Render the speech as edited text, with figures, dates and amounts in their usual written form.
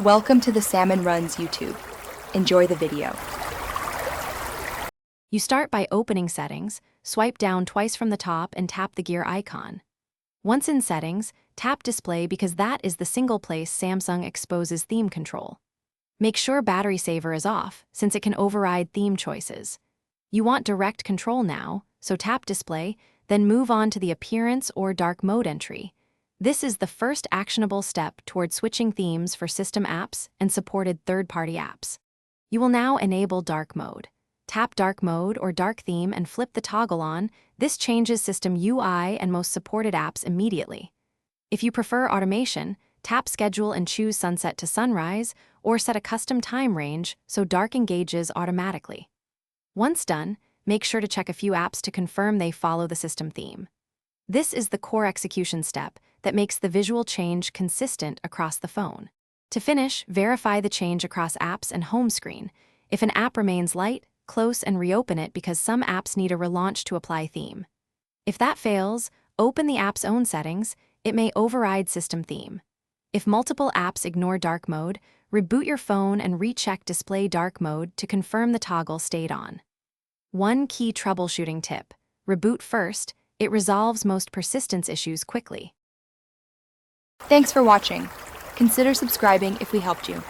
Welcome to the Salmon Runs YouTube. Enjoy the video. You start by opening Settings, swipe down twice from the top and tap the gear icon. Once in Settings, tap Display because that is the single place Samsung exposes theme control. Make sure Battery Saver is off, since it can override theme choices. You want direct control now, so tap Display, then move on to the Appearance or Dark Mode entry. This is the first actionable step toward switching themes for system apps and supported third-party apps. You will now enable Dark Mode. Tap Dark Mode or Dark Theme and flip the toggle on. This changes system UI and most supported apps immediately. If you prefer automation, tap Schedule and choose Sunset to Sunrise, or set a custom time range so dark engages automatically. Once done, make sure to check a few apps to confirm they follow the system theme. This is the core execution step that makes the visual change consistent across the phone. To finish, verify the change across apps and home screen. If an app remains light, close and reopen it because some apps need a relaunch to apply theme. If that fails, open the app's own settings. It may override system theme. If multiple apps ignore dark mode, reboot your phone and recheck Display Dark Mode to confirm the toggle stayed on. One key troubleshooting tip: reboot first. It resolves most persistence issues quickly. Thanks for watching. Consider subscribing if we helped you.